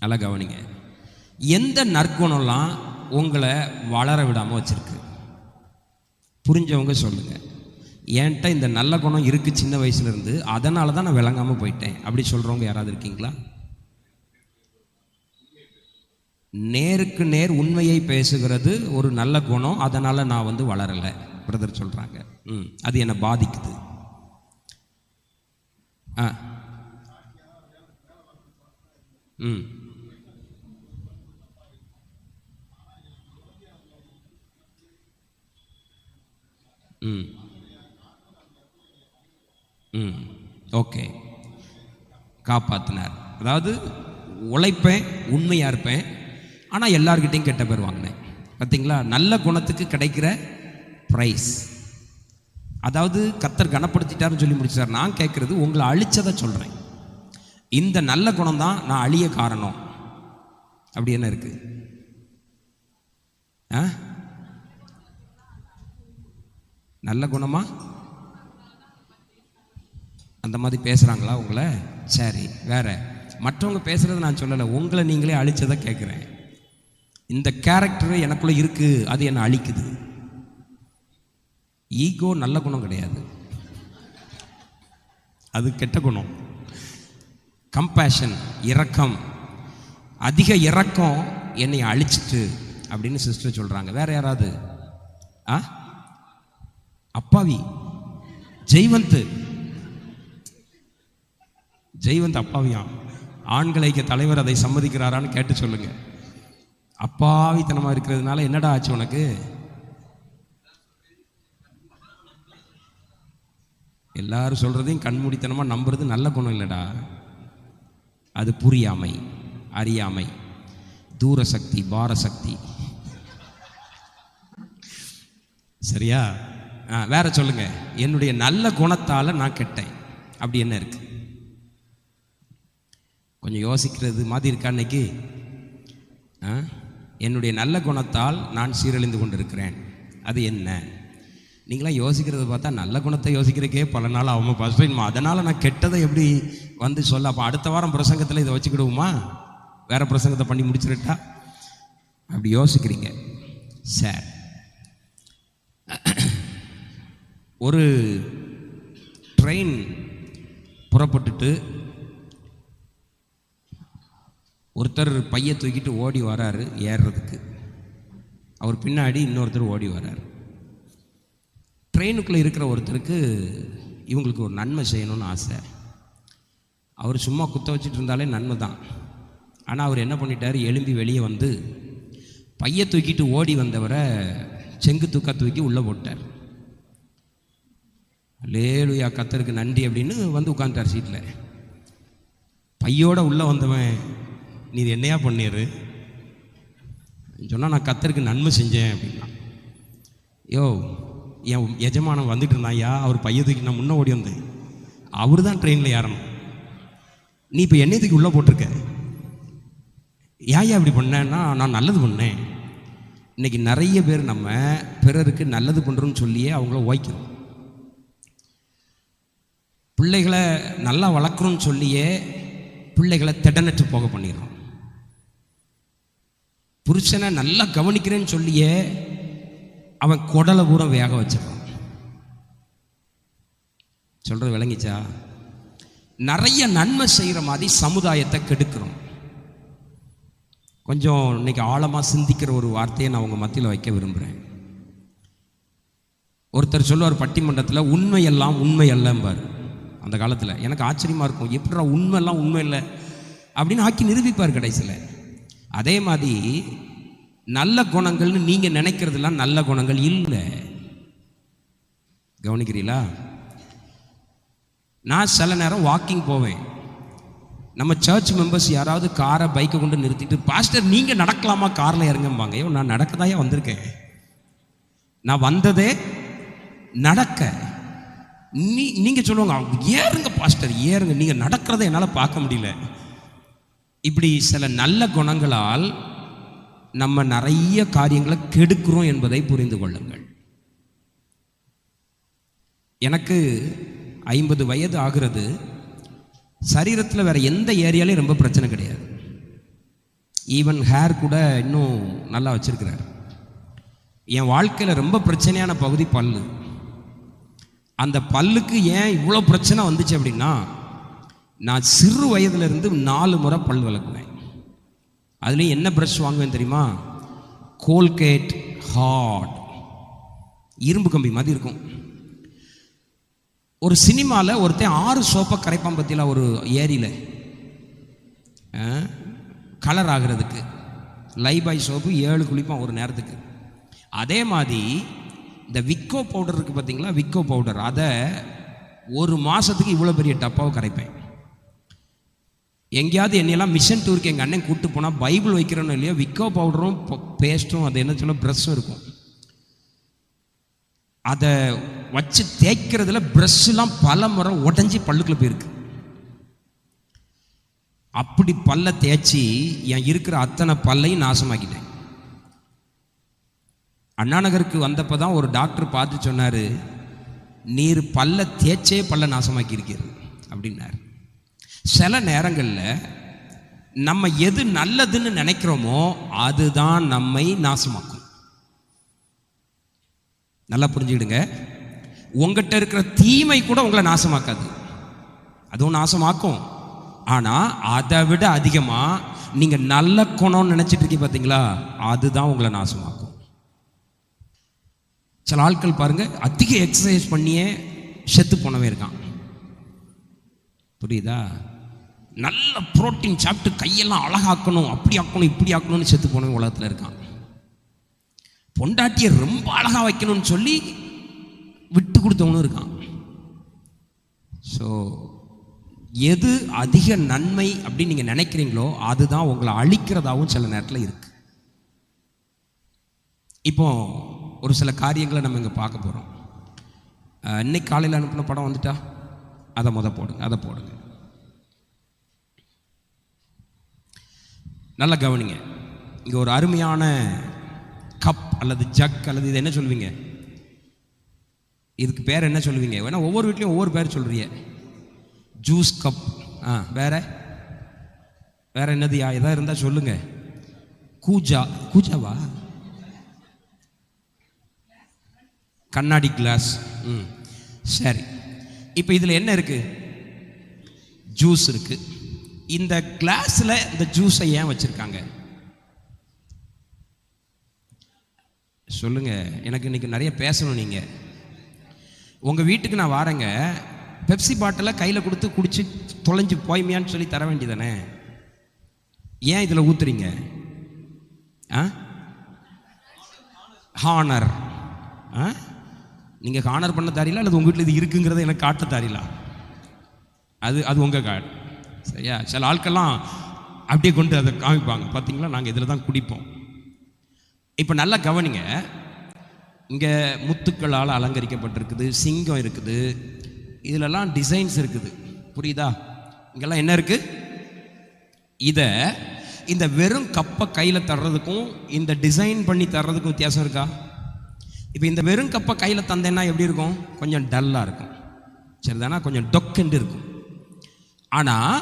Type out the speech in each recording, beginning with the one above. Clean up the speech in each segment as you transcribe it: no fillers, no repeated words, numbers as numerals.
நல்லா கவனிங்க. எந்த நற்குணம்லாம் உங்களை வளர விடாமல் வச்சிருக்கு? புரிஞ்சவங்க சொல்லுங்க. என்கிட்ட இந்த நல்ல குணம் இருக்குது சின்ன வயசுலேருந்து, அதனால தான் நான் விளங்காமல் போயிட்டேன் அப்படி சொல்கிறவங்க யாராவது இருக்கீங்களா? நேருக்கு நேர் உண்மையை பேசுகிறது ஒரு நல்ல குணம், அதனால் நான் வளரலை பிரதர் சொல்கிறாங்க. அது என்னை பாதிக்குது. ஓகே, காப்பாற்றினார். அதாவது உழைப்பேன், உண்மையாக இருப்பேன், ஆனால் எல்லார்கிட்டையும் கெட்ட பேர் வாங்கினேன். பார்த்தீங்களா, நல்ல குணத்துக்கு கிடைக்கிற ப்ரைஸ். அதாவது கர்த்தர் கனப்படுத்திட்டாருன்னு சொல்லி முடிச்சார். நான் கேட்குறது, உங்களை அழிச்சதை சொல்கிறேன். இந்த நல்ல குணம் தான் நான் அழிய காரணம். அப்படி என்ன இருக்கு? நல்ல குணமா அந்த மாதிரி பேசுகிறாங்களா உங்களை? சரி, வேற மற்றவங்க பேசுகிறத நான் சொல்லலை, உங்களை நீங்களே அழிச்சதை கேட்குறேன். இந்த கேரக்டர் எனக்குள்ளே இருக்குது, அது என்னை அழிக்குது. ஈகோ நல்ல குணம் கிடையாது, அது கெட்ட குணம். கம்பேஷன், இரக்கம், அதிக இரக்கம் என்னை அழிச்சிட்டு அப்படின்னு சிஸ்டர் சொல்கிறாங்க. வேற யாராவது? அப்பாவி, ஜெய்வந்த் அப்பாவியா? ஆண்களைக்கு தலைவர் அதை சம்மதிக்கிறாரான்னு கேட்டு சொல்லுங்க. அப்பாவித்தனமாக இருக்கிறதுனால என்னடா ஆச்சு உனக்கு? எல்லாரும் சொல்றதையும் கண்மூடித்தனமாக நம்புறது நல்ல குணம் இல்லைடா, அது புரியாமை, அறியாமை, தூரசக்தி, பாரசக்தி. சரியா? வேற சொல்லுங்க. என்னுடைய நல்ல குணத்தால் நான் கெட்டேன், அப்படி என்ன இருக்கு? கொஞ்சம் யோசிக்கிறது மாதிரி இருக்கா இன்னைக்கு? என்னுடைய நல்ல குணத்தால் நான் சீரழிந்து கொண்டிருக்கிறேன், அது என்ன? நீங்களாம் யோசிக்கிறத பார்த்தா நல்ல குணத்தை யோசிக்கிறக்கே பல நாள் ஆகும் பாஸ்டர். அதனால் நான் கெட்டதை எப்படி சொல்ல? அப்போ அடுத்த வாரம் பிரசங்கத்தில் இதை வச்சுக்கிடுவோமா? வேற பிரசங்கத்தை பண்ணி முடிச்சிருட்டா? அப்படி யோசிக்கிறீங்க. சார், ஒரு ட்ரெயின் புறப்பட்டுட்டு ஒருத்தர் பைய தூக்கிட்டு ஓடி வராரு ஏறுறதுக்கு. அவர் பின்னாடி இன்னொருத்தர் ஓடி வராரு. ட்ரெயினுக்குள்ளே இருக்கிற ஒருத்தருக்கு இவங்களுக்கு ஒரு நன்மை செய்யணும்னு ஆசை. அவர் சும்மா குத்த வச்சுட்டு இருந்தாலே நன்மை தான். ஆனால் அவர் என்ன பண்ணிட்டார், எழும்பி வெளியே வந்து பைய தூக்கிட்டு ஓடி வந்தவரை செங்கு தூக்கி உள்ளே போட்டார். அல்லேலூயா, கர்த்தருக்கு நன்றி அப்படின்னு உட்காந்துட்டார் சீட்டில். பையோட உள்ளே வந்தவன், நீ என்னையா பண்ணிரு சொன்னால், நான் கர்த்தருக்கு நன்மை செஞ்சேன் அப்படின்னா. யோ, என் எஜமானம் வந்துட்டு இருந்தாயா, அவர் பைய தூக்கி நான் முன்னே ஓடி வந்தேன், அவர் தான் ட்ரெயினில் ஏறணும், நீ இப்போ என்னை தூக்கி உள்ளே போட்டிருக்க, ஏன் அப்படி பண்ணேன்னா நான் நல்லது பண்ணேன். இன்னைக்கு நிறைய பேர் நம்ம பிறருக்கு நல்லது பண்ணுறோன்னு சொல்லியே அவங்கள ஓய்க்கிறோம். பிள்ளைகளை நல்லா வளர்க்குறோன்னு சொல்லியே பிள்ளைகளை திடனற்று போக பண்ணிடுறோம். புருஷனை நல்லா கவனிக்கிறேன்னு சொல்லியே அவன் குடலை பூரா வேக வச்சிடறான். சொல்றது விளங்கிச்சா? நிறைய நன்மை செய்கிற மாதிரி சமுதாயத்தை கெடுக்கிறோம். கொஞ்சம் இன்னைக்கு ஆழமாக சிந்திக்கிற ஒரு வார்த்தையை நான் உங்கள் மத்தியில் வைக்க விரும்புகிறேன். ஒருத்தர் சொல்லுவார் பட்டிமன்றத்தில், உண்மையெல்லாம் உண்மை அல்லம்பார். அந்த காலத்தில் எனக்கு ஆச்சரியமாக இருக்கும், எப்படிடா உண்மையெல்லாம் உண்மை இல்லை அப்படின்னு ஆக்கி நிரூபிப்பார் கடைசியில். அதே மாதிரி நல்ல குணங்கள்னு நீங்கள் நினைக்கிறதுலாம் நல்ல குணங்கள் இல்லை. கவனிக்கிறீங்களா? நான் சில நேரம் வாக்கிங் போவேன். நம்ம சர்ச் மெம்பர்ஸ் யாராவது காரை பைக்கை கொண்டு நிறுத்திட்டு, பாஸ்டர் நீங்கள் நடக்கலாமா, காரில் இறங்கும்பாங்க. ஐயோ, நான் நடக்கதாயே வந்திருக்கேன், நான் வந்ததே நடக்க. நீங்கள் சொல்லுவாங்க, ஏறுங்க பாஸ்டர் ஏறுங்க, நீங்கள் நடக்கிறத என்னால் பார்க்க முடியல. இப்படி சில நல்ல குணங்களால் நம்ம நிறைய காரியங்களை கெடுக்கிறோம் என்பதை புரிந்து கொள்ளுங்கள். எனக்கு 50 வயது ஆகிறது. சரீரத்தில் வேற எந்த ஏரியாலையும் ரொம்ப பிரச்சனை கிடையாது. ஈவன் ஹேர் கூட இன்னும் நல்லா வச்சிருக்கிறார். என் வாழ்க்கையில் ரொம்ப பிரச்சனையான பகுதி பல்லு. அந்த பல்லுக்கு ஏன் இவ்வளோ பிரச்சனை வந்துச்சு அப்படின்னா, நான் சிறு வயதிலிருந்து 4 முறை பல் விளக்குவேன். அதுலேயும் என்ன ப்ரஷ் வாங்குவேன் தெரியுமா? கோல்கேட் ஹார்ட், இரும்பு கம்பி மாதிரி இருக்கும். ஒரு சினிமாவில் ஒருத்தன் 6 சோப்பை கரைப்பான் பற்றியில், ஒரு ஏரியில் கலர் ஆகிறதுக்கு லைபாய் சோப்பு 7 குளிப்பான் ஒரு நேரத்துக்கு. அதே மாதிரி இந்த விக்கோ பவுடர் இருக்குது பார்த்தீங்களா, விக்கோ பவுடர், அதை 1 மாதத்துக்கு இவ்வளோ பெரிய டப்பாவை கரைப்பேன். எங்கேயாவது என்னையெல்லாம் மிஷன் டூருக்கு எங்கள் அண்ணன் கூப்பிட்டு போனால் பைபிள் வைக்கிறோன்னு இல்லையோ, விக்கோ பவுடரும் பேஸ்ட்டும் அது என்ன சொல்ல ப்ரஷ்ஷும் இருக்கும். அதை வச்சு தேய்க்கிறதுல ப்ரஷ்ஷெலாம் பல முறை உடஞ்சி பல்லுக்குள்ள போயிருக்கு. அப்படி பல்ல தேய்ச்சி என் இருக்கிற அத்தனை பல்லையும் நாசமாக்கிட்டேன். அண்ணா நகருக்கு வந்தப்போ தான் ஒரு டாக்டர் பார்த்து சொன்னார், நீர் பல்ல தேய்ச்சே பல்ல நாசமாக்கி இருக்கிறது அப்படின்னார். சில நேரங்களில் நம்ம எது நல்லதுன்னு நினைக்கிறோமோ அதுதான் நம்மை நாசமாக்கும். நல்லா புரிஞ்சுக்கிடுங்க. உங்ககிட்ட இருக்கிற தீமை கூட உங்களை நாசமாக்காது, அதுவும் நாசமாக்கும். ஆனால் அதை விட அதிகமாக நீங்கள் நல்ல குணம்னு நினச்சிட்டு இருக்கீங்க பார்த்தீங்களா, அதுதான் உங்களை நாசமாக்கும். சில ஆட்கள் பாருங்க, அதிக எக்ஸசைஸ் பண்ணியே செத்து போனவே இருக்கான். புரியுதா? நல்ல புரோட்டீன் சாப்பிட்டு கையெல்லாம் அழகாக்கணும், அப்படி ஆக்கணும் இப்படி ஆக்கணும்னு செத்து போனவே உலகத்தில் இருக்கான். பொண்டாட்டியை ரொம்ப அழகாக வைக்கணும்னு சொல்லி விட்டு கொடுத்தவனும் இருக்கான். ஸோ எது அதிக நன்மை அப்படின்னு நீங்கள் நினைக்கிறீங்களோ அதுதான் உங்களை அழிக்கிறதாகவும் சில நேரத்தில் இருக்கு. இப்போ ஒரு சில காரியங்களை நம்ம இங்கே பார்க்க போகிறோம். இன்னைக்கு காலையில் அனுப்பின படம் வந்துட்டா அதை போடுங்க, அதை போடுங்க. நல்லா கவனிங்க. இங்கே ஒரு அருமையான கப் அல்லது ஜக் அல்லது இது என்ன சொல்லுவீங்க, இதுக்கு பேர் என்ன சொல்லுவீங்க? வேணா ஒவ்வொரு வீட்லையும் ஒவ்வொரு பேர் சொல்கிறீங்க. ஜூஸ் கப், வேற வேற என்னதுயா? எதாவது இருந்தால் சொல்லுங்க. கூஜாவா? கண்ணாடி கிளாஸ். சரி, இப்போ இதில் என்ன இருக்கு? ஜூஸ் இருக்கு. இந்த கிளாஸில் இந்த ஜூஸை ஏன் வச்சிருக்காங்க சொல்லுங்க. எனக்கு இன்னைக்கு நிறைய பேசணும். நீங்கள் உங்கள் வீட்டுக்கு நான் வாரேங்க, பெப்சி பாட்டிலை கையில் கொடுத்து குடிச்சு தொலைஞ்சு போய்மையான்னு சொல்லி தர வேண்டியதானே? ஏன் இதில் ஊத்துறீங்க? ஹானர். நீங்கள் ஹானர் பண்ண தாரில அல்லது உங்கள் வீட்டில் இது இருக்குங்கிறத எனக்கு காட்ட தாரில, அது உங்கள் கார்டு. சரியா? சில ஆட்கள்லாம் அப்படியே கொண்டு அதை காமிப்பாங்க, பார்த்தீங்களா நாங்கள் இதில் தான் குடிப்போம். இப்போ நல்லா கவனிங்க. இங்கே முத்துக்களால் அலங்கரிக்கப்பட்டிருக்குது, சிங்கம் இருக்குது, இதிலெல்லாம் டிசைன்ஸ் இருக்குது. புரியுதா? இங்கெல்லாம் என்ன இருக்கு? இதை இந்த வெறும் கப்பை கையில் தர்றதுக்கும் இந்த டிசைன் பண்ணி தர்றதுக்கும் வித்தியாசம் இருக்கா? இப்போ இந்த வெறும் கப்பை கையில் தந்தேன்னா எப்படி இருக்கும்? கொஞ்சம் டல்லாக இருக்கும், சரிதானா? கொஞ்சம் டொக்கெண்டு இருக்கும். ஆனால்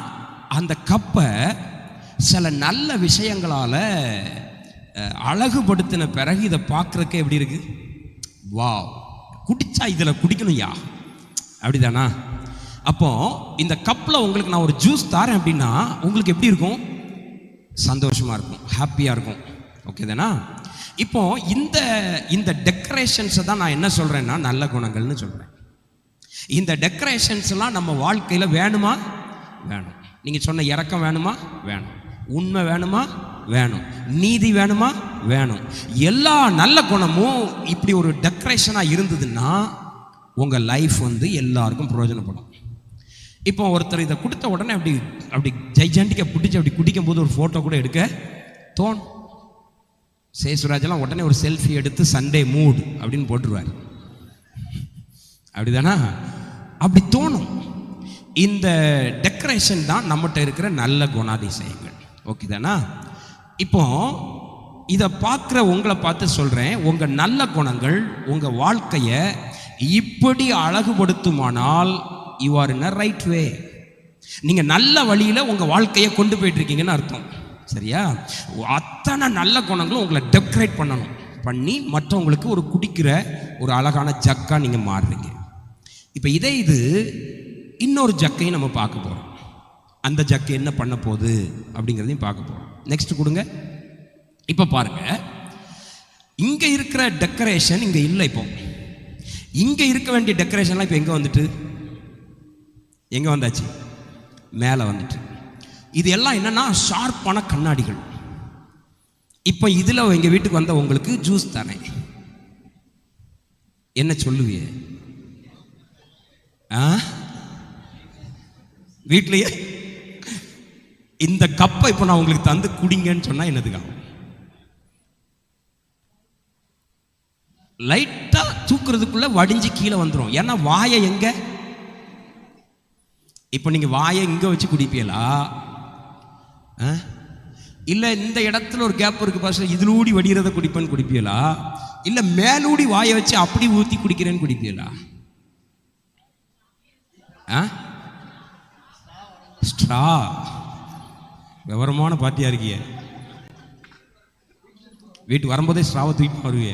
அந்த கப்பை சில நல்ல விஷயங்களால் அழகுபடுத்தின பிறகு இதை பார்க்குறதுக்கு எப்படி இருக்கு? வா, குடிச்சா இதில் குடிக்கணும் யா, அப்படிதானா? அப்போ இந்த கப்பில் உங்களுக்கு நான் ஒரு ஜூஸ் தரேன் அப்படின்னா உங்களுக்கு எப்படி இருக்கும்? சந்தோஷமாக இருக்கும், ஹாப்பியாக இருக்கும். ஓகே தானா? இப்போ இந்த டெக்கரேஷன்ஸை தான் நான் என்ன சொல்கிறேன்னா நல்ல குணங்கள்னு சொல்கிறேன். இந்த டெக்கரேஷன்ஸ்லாம் நம்ம வாழ்க்கையில் வேணுமா? வேணும். நீங்கள் சொன்ன இரக்கம் வேணுமா? வேணும். உண்மை வேணுமா? வேணும். நீதி வேணுமா? வேணும். எல்லா நல்ல குணமும் இப்படி ஒரு டெக்கரேஷனாக இருந்ததுன்னா உங்கள் லைஃப் எல்லாருக்கும் பிரயோஜனப்படும். இப்போ ஒருத்தர் இதை கொடுத்த உடனே அப்படி ஜெய்ஜாண்டிக்கை பிடிச்சி அப்படி குடிக்கும் போது ஒரு ஃபோட்டோ கூட எடுக்க தோணும். சேசுராஜெல்லாம் உடனே ஒரு செல்ஃபி எடுத்து சண்டே மூட் அப்படின்னு போட்டுருவார், அப்படிதானா? அப்படி தோணும். இந்த டெக்கரேஷன் தான் நம்மகிட்ட இருக்கிற நல்ல குணாதிசயங்கள். ஓகே தானா? இப்போ இதை பார்க்குற உங்களை பார்த்து சொல்கிறேன், உங்கள் நல்ல குணங்கள் உங்கள் வாழ்க்கையை இப்படி அழகுபடுத்துமானால் you are in a right way. நீங்கள் நல்ல வழியில் உங்கள் வாழ்க்கையை கொண்டு போயிட்டு இருக்கீங்கன்னு அர்த்தம். சரியா? அத்தனை நல்ல குணங்களும் உங்களை டெக்கரேட் பண்ணி மற்றவங்களுக்கு ஒரு குடிக்கிற ஒரு அழகான ஜக்கா நீங்கள் மாறுறீங்க. இப்போ இது இன்னொரு ஜக்கையும் நம்ம பார்க்க போகிறோம். அந்த ஜக்கை என்ன பண்ண போகுது அப்படிங்கிறதையும் பார்க்க போகிறோம். நெக்ஸ்ட் கொடுங்க. இப்போ பாருங்க, இங்கே இருக்கிற டெக்கரேஷன் இங்கே இல்லை. இப்போ இங்கே இருக்க வேண்டிய டெக்கரேஷன்லாம் இப்போ எங்கே வந்தாச்சு? மேலே வந்துட்டு. இது எல்லாம் என்னன்னா ஷார்ப்பான கண்ணாடிகள். இப்போ இதில் எங்கள் வீட்டுக்கு வந்த உங்களுக்கு ஜூஸ் தானே, என்ன சொல்லுவிய? வீட்லயே இந்த கப்பை இப்போ நான் உங்களுக்கு தந்து குடிங்கன்னு சொன்னா என்னதுக்காகும்? லைட்டா தூக்குறதுக்குள்ள வடிஞ்சு கீழே வந்துடும். ஏன்னா வாயை எங்க, இப்போ நீங்க வாயை இங்க வச்சு குடிப்பீங்களா, இல்ல இந்த இடத்துல ஒரு கேப் இருக்கு பாஸ், இதுலூடி வடிகிறத குடிப்பேன்னு குடிப்பீங்களா, இல்ல மேலூடி வாயை வச்சு அப்படி ஊத்தி குடிக்கிறேன்னு குடிப்பீங்களா? ஸ்ட்ரா. விவரமான பார்ட்டியா இருக்கிய. வீட்டுக்கு வரும்போதே ஸ்ட்ராவை தூக்கி வருவிய.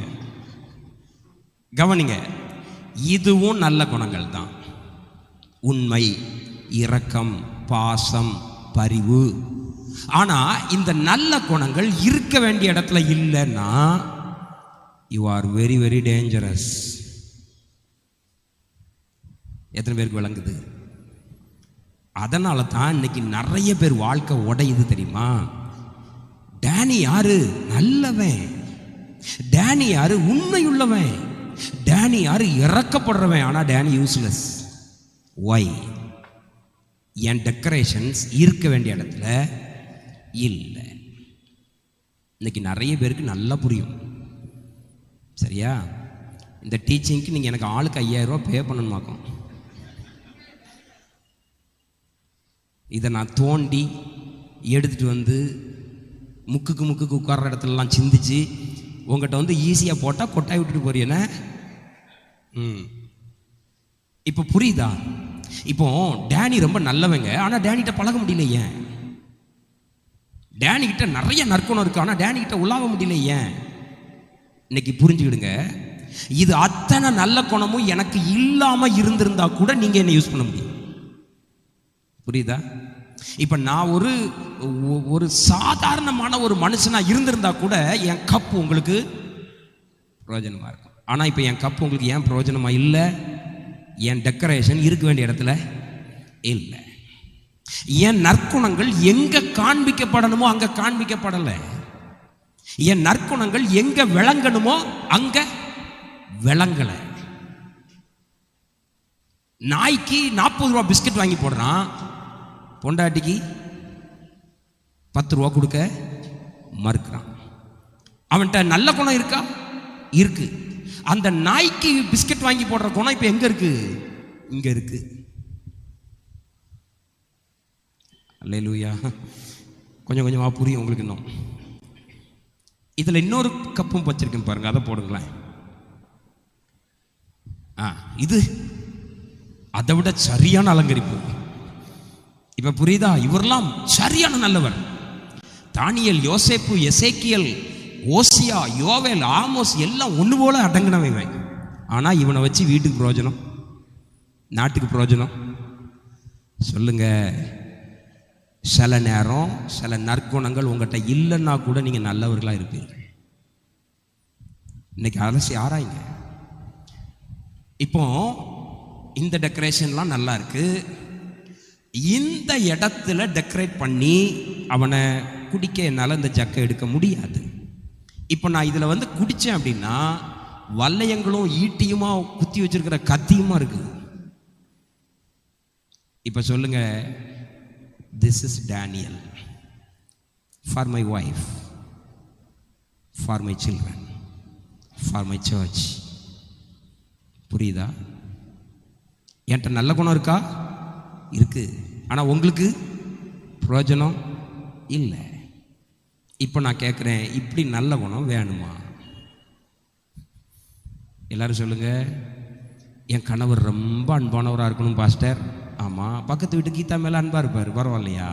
கவனிங்க, இதுவும் நல்ல குணங்கள் தான். உண்மை, இரக்கம், பாசம், பரிவு. ஆனா இந்த நல்ல குணங்கள் இருக்க வேண்டிய இடத்துல இல்லைன்னா you are very very dangerous. எத்தனை பேருக்கு விளங்குது? அதனால தான் இன்னைக்கு நிறைய பேர் வாழ்க்கை உடையுது தெரியுமா? டேனி யாரு? நல்லவன். டேனி யாரு? உண்மையுள்ளவன். டேனி யாரு? இறக்கப்படுறவன். ஆனா டேனி யூஸ்லெஸ். ஒய்? என் டெக்கரேஷன்ஸ் இருக்க வேண்டிய இடத்துல இல்லை. இன்னைக்கு நிறைய பேருக்கு நல்லா புரியும். சரியா? இந்த டீச்சிங்க்கு நீங்கள் எனக்கு ஆளுக்கு 5000 ரூபா பே பண்ணணுமாக்கும். இதை நான் தோண்டி எடுத்துகிட்டு வந்து முக்குக்கு உட்கார்ற இடத்துலலாம் சிந்திச்சு உங்கள்கிட்ட வந்து ஈஸியாக போட்டால் கொட்டாய் விட்டுட்டு போறியன. இப்போ புரியுதா? இப்போ டேனி ரொம்ப நல்லவங்க, ஆனால் டேனிகிட்ட பழக முடியல. ஏன்? டேனிகிட்ட நிறைய நற்குணம் இருக்கு, ஆனால் டேனிகிட்ட உலாவ முடியல. ஏன்? இன்னைக்கு புரிஞ்சுக்கிடுங்க, இது அத்தனை நல்ல குணமும் எனக்கு இல்லாமல் இருந்திருந்தா கூட நீங்கள் என்ன யூஸ் பண்ண முடியும். புரியுதா? இப்போ நான் ஒரு சாதாரணமான ஒரு மனுஷனா இருந்திருந்தா கூட என் கப்பு உங்களுக்கு பிரயோஜனமா இருக்கும். ஆனால் இப்போ என் கப்பு உங்களுக்கு ஏன் பிரயோஜனமா இல்லை? என் டெக்கரேஷன் இருக்க வேண்டிய இடத்துல இல்லை. என் நற்குணங்கள் எங்க காண்பிக்கப்படணுமோ அங்க காண்பிக்கப்படலை. என் நற்குணங்கள் எங்க விளங்கணுமோ அங்க விளங்கல. நாய்க்கு 40 ரூபா பிஸ்கட் வாங்கி போடுறான், பொண்டாட்டிக்கு 10 ரூபா கொடுக்க மறுக்கிறான். அவன்கிட்ட நல்ல குணம் இருக்கா? இருக்கு. அந்த நாய்க்கு பிஸ்கட் வாங்கி போடுற குணம் இப்ப எங்க இருக்கு? இங்க இருக்கு. அல்லேலூயா. கொஞ்சம் கொஞ்சமா புரியும் உங்களுக்கு. இன்னும் இதுல இன்னொரு கப்பும் வச்சிருக்கேன் பாருங்க, அதை போடுங்களேன். இது அதை விட சரியான அலங்கரிப்பு. இப்ப புரியுதா? இவரெல்லாம் சரியான நல்லவர். தானியேல், யோசேப்பு, எசேக்கியல், ஓசியா, யோவேல், ஆமோஸ் எல்லாம் ஒன்று போல அடங்கினவன். ஆனா இவனை வச்சு வீட்டுக்கு பிரயோஜனம், நாட்டுக்கு பிரயோஜனம் சொல்லுங்க. சில நேரம் சில நற்குணங்கள் உங்கள்கிட்ட இல்லைன்னா கூட நீங்க நல்லவர்களா இருப்பீர்கள். இன்னைக்கு அலசி ஆராய்ங்க. இப்போ இந்த டெக்கரேஷன்லாம் நல்லா இருக்கு, இந்த இடத்துல டெக்கரேட் பண்ணி அவனை குடிக்க என்னால் இந்த ஜக்கை எடுக்க முடியாது. இப்போ நான் இதில் வந்து குடித்தேன் அப்படின்னா வல்லையங்களும் ஈட்டியுமா குத்தி வச்சிருக்கிற கத்தியுமா இருக்கு. இப்போ சொல்லுங்க, this is Daniel for my wife, for my children, for my search. புரியுதா? என்கிட்ட நல்ல குணம் இருக்கா? இருக்கு. ஆனால் உங்களுக்கு பிரயோஜனம் இல்லை. இப்போ நான் கேட்குறேன், இப்படி நல்ல குணம் வேணுமா? எல்லாரும் சொல்லுங்க. என் கணவர் ரொம்ப அன்பானவராக இருக்கணும் பாஸ்டர். ஆமாம். பக்கத்து வீட்டு கீதா மேலே அன்பாக இருப்பார், பரவாயில்லையா?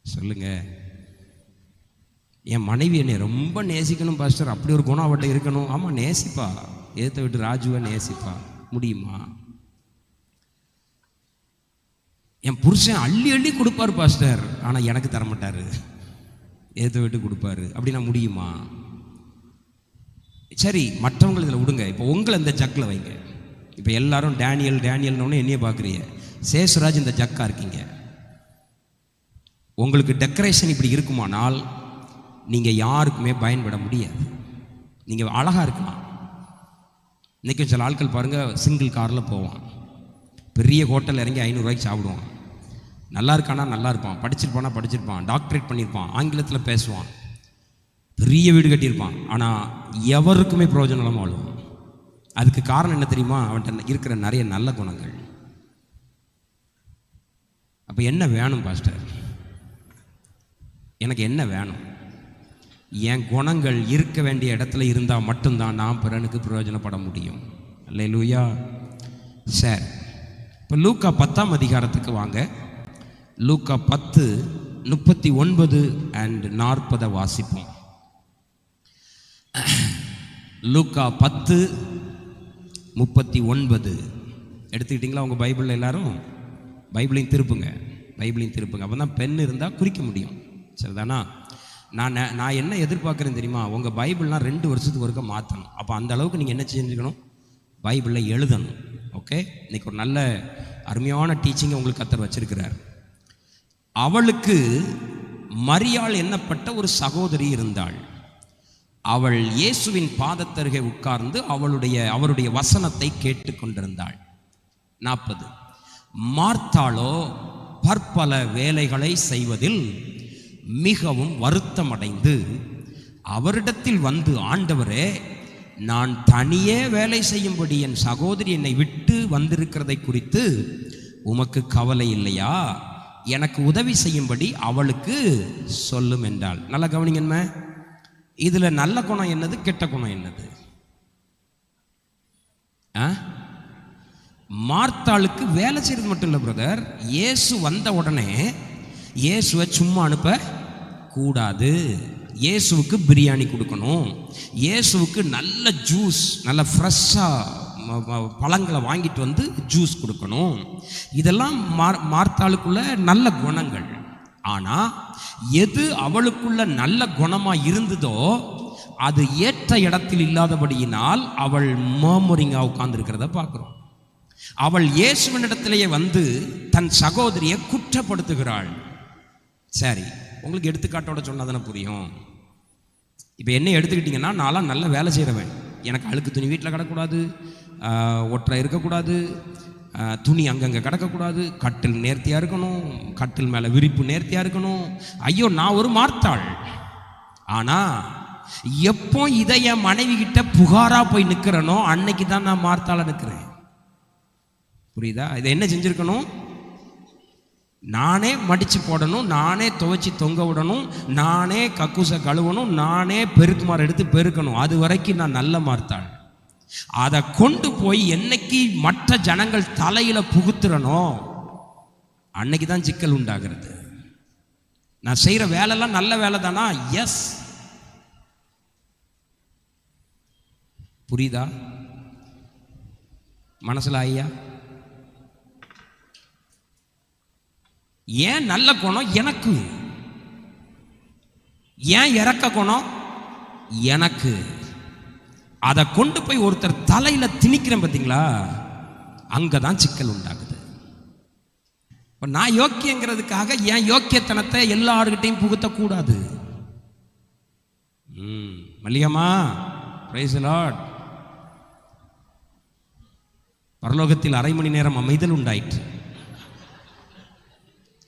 சொல்லுங்க. என் மனைவி என்னை ரொம்ப நேசிக்கணும் பாஸ்டர், அப்படி ஒரு குணம் அவட்ட இருக்கணும். ஆமாம், நேசிப்பா. ஏற்ற விட்டு ராஜுவை நேசிப்பா. முடியுமா? என் புருஷன் அள்ளி அள்ளி கொடுப்பார் பாஸ்டர், ஆனால் எனக்கு தரமாட்டார், ஏற்ற விட்டு கொடுப்பாரு. அப்படின்னா முடியுமா? சரி, மற்றவங்களை இதில் விடுங்க. இப்போ உங்களை இந்த ஜக்கில் வைங்க. இப்போ எல்லாரும் டேனியல் டேனியல்னு என்னையே பார்க்குறீங்க. சேசுராஜ் இந்த ஜக்கா இருக்கீங்க. உங்களுக்கு டெக்கரேஷன் இப்படி இருக்குமானால் நீங்கள் யாருக்குமே பயன்பட முடியாது. நீங்கள் அழகாக இருக்கலாம். இன்றைக்கும் சில ஆட்கள் பாருங்கள், சிங்கிள் காரில் போவான், பெரிய ஹோட்டலில் இறங்கி 500 ரூபாய்க்கு சாப்பிடுவான். நல்லா இருக்கானா நல்லா இருப்பான், படிச்சிருப்பானா படிச்சிருப்பான், டாக்டரேட் பண்ணியிருப்பான், ஆங்கிலத்தில் பேசுவான், பெரிய வீடு கட்டியிருப்பான். ஆனால் எவருக்குமே பிரயோஜனம் இல்லாமல் வாழுவான். அதுக்கு காரணம் என்ன தெரியுமா? அவன்கிட்ட இருக்கிற நிறைய நல்ல குணங்கள். அப்போ என்ன வேணும் பாஸ்டர்? எனக்கு என்ன வேணும்? என் குணங்கள் இருக்க வேண்டிய இடத்துல இருந்தால் மட்டும்தான் நான் பிறனுக்கு பிரயோஜனப்பட முடியும். அல்லேலூயா. சரி, இப்போ லூக்கா 10ஆம் அதிகாரத்துக்கு வாங்க. லூக்கா 10:39 and 40 வாசிப்போம். லூக்கா 10:39 எடுத்துக்கிட்டிங்களா? உங்கள் பைபிளில் எல்லாரும் பைபிளையும் திருப்புங்க, பைபிளையும் திருப்புங்க. அப்போ தான் பெண் இருந்தால் குறிக்க முடியும். சரிதானா? நான் என்ன எதிர்பார்க்குறேன்னு தெரியுமா? உங்கள் பைபிள்லாம் 2 வருஷத்துக்கு ஒருக்க மாற்றணும். அப்போ அந்த அளவுக்கு நீங்கள் என்ன செஞ்சுக்கணும்? பைபிளில் எழுதணும். ஓகே, இன்னைக்கு ஒரு நல்ல அருமையான டீச்சிங்கை உங்களுக்கு கர்த்தர் வச்சிருக்கிறார். அவளுக்கு மரியாள் என்னப்பட்ட ஒரு சகோதரி இருந்தாள். அவள் இயேசுவின் பாதத்தருகே உட்கார்ந்து அவருடைய வசனத்தை கேட்டு கொண்டிருந்தாள். 40. மார்த்தாளோ பற்பல வேலைகளை செய்வதில் மிகவும் வருத்தமடைந்து அவரிடத்தில் வந்து, ஆண்டவரே, நான் தனியே வேலை செய்யும்படி என் சகோதரி என்னை விட்டு வந்திருக்கிறதை குறித்து உமக்கு கவலை இல்லையா? எனக்கு உதவி செய்யும்படி அவளுக்கு சொல்லும் என்றாள். நல்லா கவனிங்கன்மே, இதில் நல்ல குணம் என்னது, கெட்ட குணம் என்னது? மார்த்தாளுக்கு வேலை செய்கிறது மட்டும் இல்லை பிரதர், இயேசு வந்த உடனே இயேசுவை சும்மா அனுப்ப கூடாது. இயேசுவுக்கு பிரியாணி கொடுக்கணும், இயேசுவுக்கு நல்ல ஜூஸ், நல்ல ஃப்ரெஷ்ஷாக பழங்களை வாங்கிட்டு வந்து ஜூஸ் கொடுக்கணும். இதெல்லாம் மார்த்தாளுக்குள்ள நல்ல குணங்கள். ஆனால் எது அவளுக்குள்ள நல்ல குணமாக இருந்ததோ அது ஏற்ற இடத்தில் இல்லாதபடியினால் அவள் மர்மரிங்காக உட்கார்ந்துருக்கிறத பார்க்குறோம். அவள் இயேசுவினிடத்திலேயே வந்து தன் சகோதரியை குற்றப்படுத்துகிறாள். சரி, உங்களுக்கு எடுத்துக்காட்டோட சொன்னாதானே புரியும். இப்போ என்ன எடுத்துக்கிட்டிங்கன்னா, நான்லாம் நல்ல வேலை செய்கிறவன், எனக்கு அழுக்கு துணி வீட்டில் கிடக்கூடாது, ஒற்றை இருக்கக்கூடாது, துணி அங்கங்கே கிடக்கக்கூடாது, கட்டில் நேர்த்தியாக இருக்கணும், கட்டில் மேலே விரிப்பு நேர்த்தியாக இருக்கணும். ஐயோ, நான் ஒரு மார்த்தாள். ஆனால் எப்போ இதை என் மனைவி கிட்ட புகாராக போய் நிற்கிறனோ அன்னைக்கு தான் நான் மார்த்தாள நிற்கிறேன். புரியுதா? இதை என்ன செஞ்சுருக்கணும்? நானே மடித்து போடணும், நானே துவைச்சி தொங்க விடணும், நானே கக்கூசை கழுவணும், நானே பெருக்குமாறு எடுத்து பெருக்கணும். அது வரைக்கும் நான் நல்ல மார்த்தாள். அதை கொண்டு போய் என்னைக்கு மற்ற ஜனங்கள் தலையில புகுத்துறனோ அன்னைக்கு தான் சிக்கல் உண்டாகிறது. நான் செய்கிற வேலைலாம் நல்ல வேலை தானா? எஸ். புரியுதா? மனசுல ஐயா, ஏன் நல்ல குணம் எனக்கு, ஏன் இறக்க குணம் எனக்கு, அதை கொண்டு போய் ஒருத்தர் தலையில திணிக்கிறேன் பார்த்தீங்களா, அங்கதான் சிக்கல் உண்டாகுது. நான் யோக்கியங்கிறதுக்காக என் யோக்கியத்தனத்தை எல்லார்கிட்டையும் புகுத்தக்கூடாது. மல்லிகம்மா, பிரைஸ் தி லார்ட். பரலோகத்தில் 1/2 மணி நேரம் அமைதல் உண்டாயிற்று.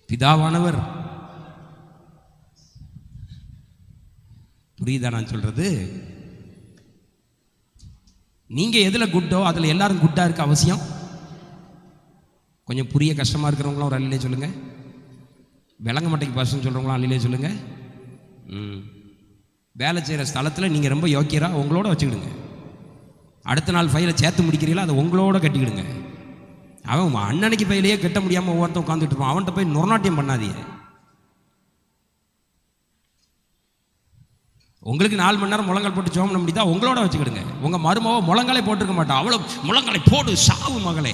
பிதாவானவர், புரியுதா நான் சொல்றது? நீங்க எதுல குட்டோ அதுல எல்லாரும் குட்டா இருக்க அவசியம். கொஞ்சம் புரிய கஷ்டமா இருக்கிறவங்களாம் ஒரு அல்லிலே சொல்லுங்க. விளங்க மாட்டேங்க பர்சன் சொல்றவங்களாம் அல்லிலே சொல்லுங்க. வேலை செய்கிற ஸ்தலத்தில் நீங்கள் ரொம்ப யோக்கியரா உங்களோட வச்சுக்கிடுங்க. அடுத்த நாள் ஃபைலை சேர்த்து முடிக்கிறீங்களா அதை உங்களோட கட்டிக்கிடுங்க. அவன் அன்னன்னைக்கு ஃபைலையே கட்ட முடியாமல் ஒவ்வொருத்தன் உட்காந்துட்டு இருப்பான். அவன்கிட்ட போய் நொறநாட்டியம் பண்ணாதீங்க. உங்களுக்கு 4 மணி நேரம் முழங்கால் போட்டு ஜெபம் பண்ண முடியுதா? உங்களோட வச்சுக்கிடுங்க. உங்கள் மருமவ முழங்காலே போட்டிருக்க மாட்டா. அவ்வளோ முழங்காலை போடு, சாவு மகளே.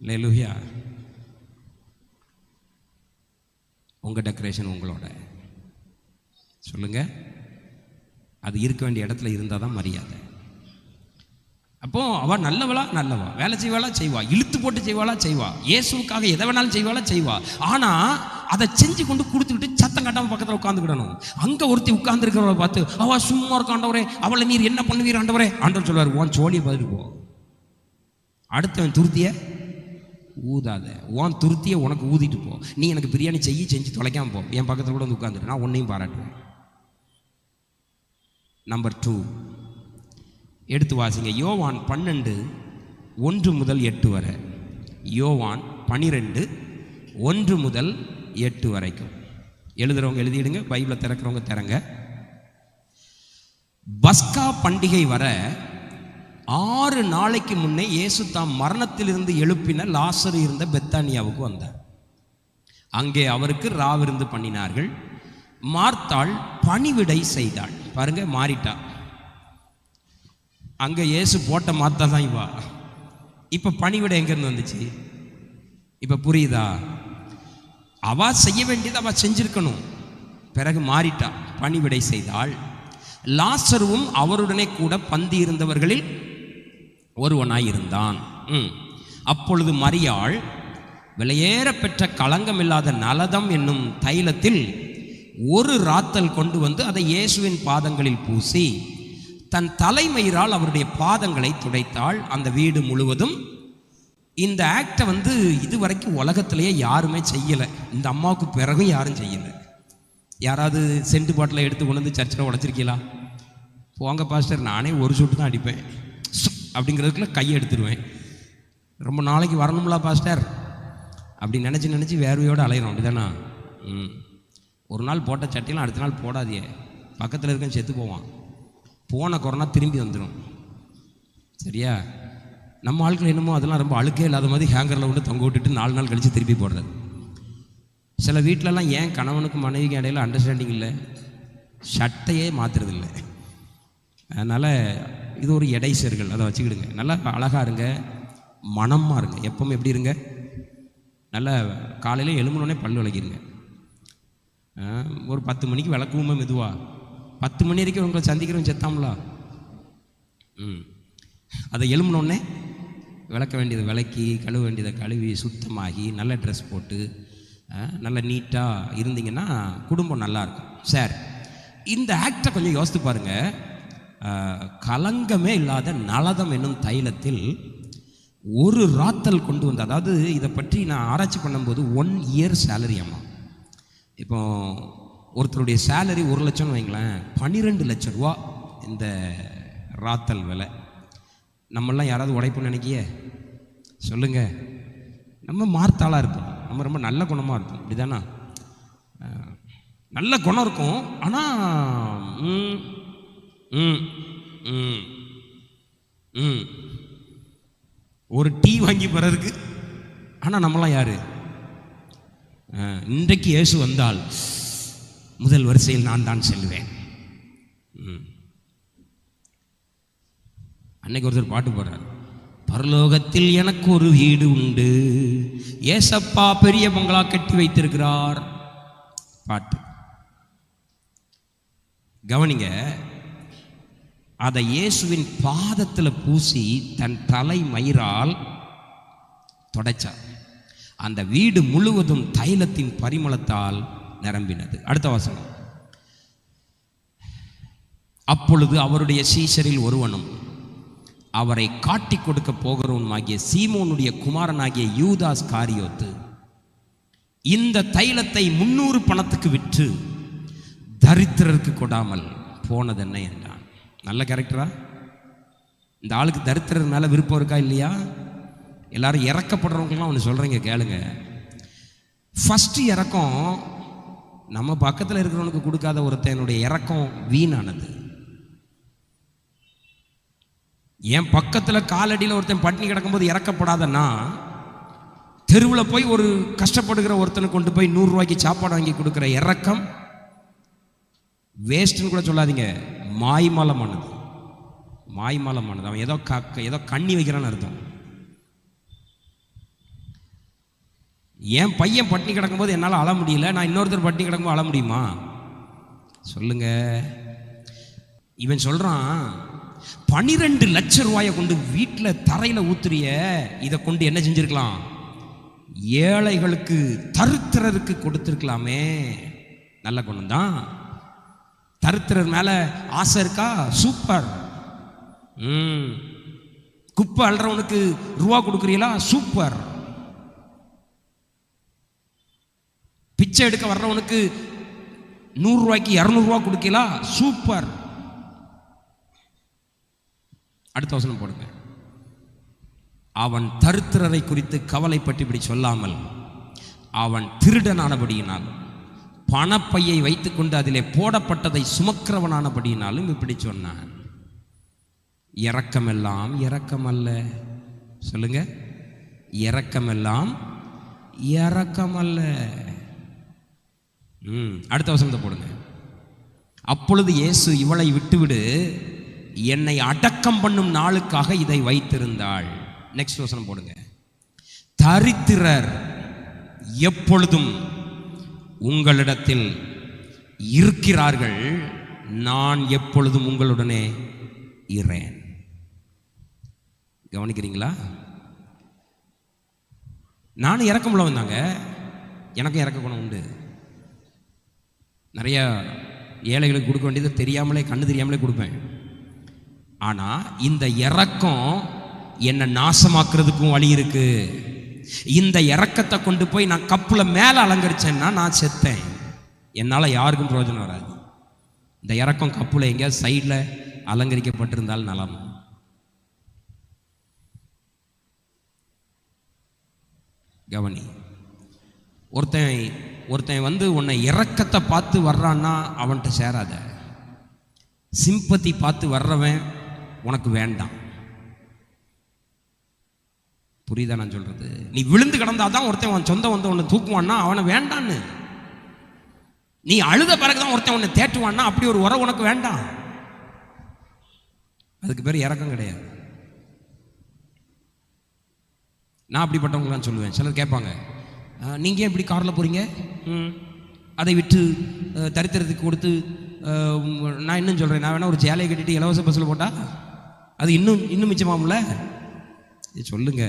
அல்லேலூயா. உங்கள் டெக்கரேஷன் உங்களோட சொல்லுங்க. அது இருக்க வேண்டிய இடத்துல இருந்தால் தான் மரியாதை. அப்போ அவள் நல்லவளா வேலை செய்வா, இழுத்து போட்டு செய்வா, இயேசுக்காக எதை வேணாலும் செய்வா. ஆனால் அதை செஞ்சு கொண்டு கொடுத்துக்கிட்டு சத்தம் கட்டாமல் பக்கத்தில் உட்காந்துக்கிடணும். அங்கே ஒருத்தி உட்கார்ந்துருக்கிறவளை பார்த்து அவள் சும்மா இருக்க, ஆண்டவரே அவளை நீர் என்ன பண்ணுவீர் ஆண்டவரே? ஆண்டவர் சொல்வார், உன் சோழியை பதில் போ. அடுத்தவன் துருத்திய ஊதாத, உன் துருத்தியை உனக்கு ஊதிட்டு போ. நீ எனக்கு பிரியாணி செஞ்சு தொலைக்காமல் போ. என் பக்கத்தில் கூட வந்து உட்காந்துட்டு நான் உன்னையும் பாராட்டுவேன். நம்பர் 2 எடுத்து வாசிங்க. யோவான் 12:1 முதல் 8 வரை. யோவான் 12:1 முதல் 8 வரைக்கும். எழுதுறவங்க எழுதிடுங்க, பைபிளை திறக்கிறவங்க திறங்க. பஸ்கா பண்டிகை வர 6 நாளைக்கு முன்னே இயேசு தாம் மரணத்திலிருந்து எழுப்பின லாசரு இருந்த பெத்தானியாவுக்கு வந்தார். அங்கே அவருக்கு ராவிருந்து பண்ணினார்கள். மார்த்தாள் பணிவிடை செய்தாள். பாருங்க, மாறிட்டா. அங்கே இயேசு போட்ட மாத்தா தான் இவா. இப்போ பணிவிடை எங்கேருந்து வந்துச்சு? இப்போ புரியுதா? அவ செய்ய வேண்டியது அவ செஞ்சிருக்கணும். பிறகு மாறிட்டா, பணிவிடை செய்தாள். லாசருவும் அவருடனே கூட பந்தி இருந்தவர்களில் ஒருவனாய் இருந்தான். அப்பொழுது மரியாள் விலையேற பெற்ற களங்கமில்லாத நலதம் என்னும் தைலத்தில் ஒரு ராத்தல் கொண்டு வந்து அதை இயேசுவின் பாதங்களில் பூசி தன் தலைமயிரால் அவருடைய பாதங்களை துடைத்தாள். அந்த வீடு முழுவதும் இந்த ஆக்டை இதுவரைக்கும் உலகத்திலேயே யாருமே செய்யலை. இந்த அம்மாவுக்கு பிறகும் யாரும் செய்யலை. யாராவது சென்ட் பாட்டில் எடுத்து கொண்டு வந்து சர்ச்சில் உடைச்சிருக்கீங்களா? போங்க பாஸ்டர், நானே ஒரு சொட்டு தான் அடிப்பேன் அப்படிங்கிறதுக்குள்ள கையை எடுத்துருவேன். ரொம்ப நாளைக்கு வரணும்ல பாஸ்டர் அப்படி நினச்சி வேர்வையோடு அலையிறோம். அப்படிதானா? ஒரு நாள் போட்ட சட்டையெல்லாம் அடுத்த நாள் போடாதியே, பக்கத்தில் இருக்க செத்து போவான். போன கொரோனா திரும்பி வந்துடும். சரியா? நம்ம ஆட்கள் என்னமோ அதெல்லாம் ரொம்ப அழுக்கே இல்லாத மாதிரி ஹேங்கரில் விட்டு தொங்க விட்டுட்டு 4 நாள் கழித்து திருப்பி போடுறது. சில வீட்டிலலாம் ஏன் கணவனுக்கு மனைவிக்கு இடையில அண்டர்ஸ்டாண்டிங் இல்லை, சட்டையே மாற்றுறதில்லை. அதனால் இது ஒரு எடைசர்கள், அதை வச்சுக்கிடுங்க. நல்லா அழகாக இருங்க, மனமாக இருங்க. எப்பவும் எப்படி இருங்க? நல்லா காலையில் எழும்புனோடனே பல் விளக்கிடுங்க. ஒரு 10 மணிக்கு விளக்குவோமே மெதுவாக. 10 மணி வரைக்கும் உங்களை சந்திக்கிறவங்க செத்தாமலா? அதை எழும்பினோடனே விளக்க வேண்டியதை விளக்கி, கழுவ வேண்டியதை கழுவி, சுத்தமாகி நல்ல ட்ரெஸ் போட்டு நல்ல நீட்டாக இருந்தீங்கன்னா குடும்பம் நல்லாயிருக்கும். சார், இந்த ஆக்டை கொஞ்சம் யோசித்து பாருங்கள். கலங்கமே இல்லாத நலதம் என்னும் தைலத்தில் ஒரு ராத்தல் கொண்டு வந்து, அதாவது இதை பற்றி நான் ஆராய்ச்சி பண்ணும்போது 1 இயர் சேலரி அம்மா. இப்போ ஒருத்தருடைய சேலரி 1 லட்சம்னு வைங்களேன், 12 லட்சம் ரூபா இந்த ராத்தல் விலை. நம்மளாம் யாராவது உழைப்புன்னு நினைக்கிய சொல்லுங்க? நம்ம மார்த்தாளாக இருப்போம், நம்ம ரொம்ப நல்ல குணமாக இருப்போம். அப்படிதானா? நல்ல குணம் இருக்கும், ஆனால் ஒரு டீ வாங்கி போகிறதுக்கு. ஆனால் நம்மளாம் யாரு? இன்றைக்கு இயேசு வந்தால் முதல் வரிசையில் நான் தான் செல்வேன். அன்னைக்கு ஒருத்தர் பாட்டு போடுறார், பரலோகத்தில் எனக்கு ஒரு வீடு உண்டு, ஏசப்பா பெரிய பங்களா கட்டி வைத்திருக்கிறார். பாட்டு கவனிங்க. அதை இயேசுவின் பாதத்தில் பூசி தன் தலை மயிரால் தொடச்சார். அந்த வீடு முழுவதும் தைலத்தின் பரிமளத்தால் நிரம்பினது. அடுத்த வசனம். அப்பொழுது அவருடைய சீஷரில் ஒருவனும் அவரை காட்டி கொடுக்க போகிறவனுமாகிய சீமோனுடைய குமாரனாகிய யூதாஸ் காரியோத்து இந்த தைலத்தை 300 பணத்துக்கு விற்று தரித்திரருக்கு கொடாமல் போனது என்ன என்றான். நல்ல கேரக்டரா? இந்த ஆளுக்கு தரித்திரர் மேலே விருப்பம் இருக்கா இல்லையா? எல்லாரும் இறக்கப்படுறவங்களாம் ஒன்று சொல்கிறீங்க, கேளுங்க. ஃபஸ்ட்டு இறக்கம் நம்ம பக்கத்தில் இருக்கிறவனுக்கு கொடுக்காத ஒருத்தனுடைய இறக்கம் வீணானது. என் பக்கத்தில் காலடியில் ஒருத்தன் பட்டினி கிடக்கும்போது இறக்கப்படாதன்னா தெருவில் போய் ஒரு கஷ்டப்படுகிற ஒருத்தனை கொண்டு போய் 100 ரூபாய்க்கு சாப்பாடு வாங்கி கொடுக்குற இரக்கம் வேஸ்ட்னு கூட சொல்லாதீங்க, மாய்மாலமானது. மாய்மாலமானது. அவன் ஏதோ கண்ணி வைக்கிறான்னு அர்த்தம். என் பையன் பட்டினி கிடக்கும்போது என்னால் அழ முடியல, நான் இன்னொருத்தர் பட்டினி கிடக்கும்போது அழ முடியுமா சொல்லுங்க? இவன் சொல்றான், 12 லட்சம் ரூபாயை கொண்டு வீட்டில் தரையில் ஊத்துறிய, இதை கொண்டு என்ன செஞ்சிருக்கலாம்? ஏழைகளுக்கு தருத்திரருக்கு கொடுத்துருக்கலாமே. நல்ல குணம் தான். தருத்திரர் மேல ஆசை இருக்கா? சூப்பர். குப்பை அல்றவனுக்கு ரூபா கொடுக்குறீங்களா? சூப்பர். பிச்சை எடுக்க வர்றவனுக்கு 100 ரூபாய்க்கு 200 ரூபா கொடுக்கலா? சூப்பர். அடுத்த வசனம் போடுங்க. அவன் தருத்திரரை குறித்து கவலைப்பட்டு இப்படி சொல்லாமல், அவன் திருடனானபடியினால் பணப்பையை வைத்துக்கொண்டு அதிலே போடப்பட்டதை சுமக்கிறவனானபடியினாலும் இப்படி சொன்னான். இரக்கமெல்லாம் இரக்கம் அல்ல. சொல்லுங்க, இரக்கமெல்லாம் இரக்கம் அல்ல. அடுத்த வசனத்தை போடுங்க. அப்பொழுது இயேசு, இவளை விட்டுவிடு, என்னை அடக்கம் பண்ணும் நாளுக்காக இதை வைத்திருந்தாள். நெக்ஸ்ட் வசனம் போடுங்க. தரித்திரர் எப்பொழுதும் உங்களிடத்தில் இருக்கிறார்கள், நான் எப்பொழுதும் உங்களுடனே இரேன். கவனிக்கிறீங்களா? நானும் இறக்கம் உள்ளவன் தாங்க, எனக்கும் இறக்க குணம் உண்டு. நிறைய ஏழைகளுக்கு கொடுக்க வேண்டியது தெரியாமலே, கண்ணு தெரியாமலே கொடுப்பேன். ஆனால் இந்த இறக்கம் என்னை நாசமாக்குறதுக்கும் வழி இருக்கு. இந்த இறக்கத்தை கொண்டு போய் நான் கப்பில் மேலே அலங்கரிச்சேன்னா நான் செத்தேன், என்னால் யாருக்கும் பிரயோஜனம் வராது. இந்த இறக்கம் கப்பில் எங்கேயாவது சைடில் அலங்கரிக்கப்பட்டிருந்தால் நலம். கவனி, ஒருத்தன் வந்து உன்னை இறக்கத்தை பார்த்து வர்றான்னா அவன்கிட்ட சேராத. சிம்பத்தி பார்த்து வர்றவன் உனக்கு வேண்டாம். புரியுதா நான் சொல்றது? நீ விழுந்து கிடந்தாதான் ஒருத்தன் உன் சொந்தம் வந்து உன்னை தூக்குவான்னா அவனை வேண்டான்னு. நீ அழுத பிறகுதான் ஒருத்தன் உன்னை தேற்றுவான்னா அப்படி ஒரு உறவு உனக்கு வேண்டாம். அதுக்கு பேர் இறக்கம் கிடையாது. நான் அப்படிப்பட்டவங்களாம் சொல்லுவேன். சிலர் கேட்பாங்க, நீங்கள் ஏன் இப்படி காரில் போகிறீங்க? அதை விட்டு தரித்திரத்துக்கு கொடுத்து. நான் இன்னும் சொல்கிறேன், நான் வேணா ஒரு சேலையை கட்டிட்டு இலவச பஸ்ஸில் போட்டால் அது இன்னும் மிச்சமாகும்ல. இது சொல்லுங்க.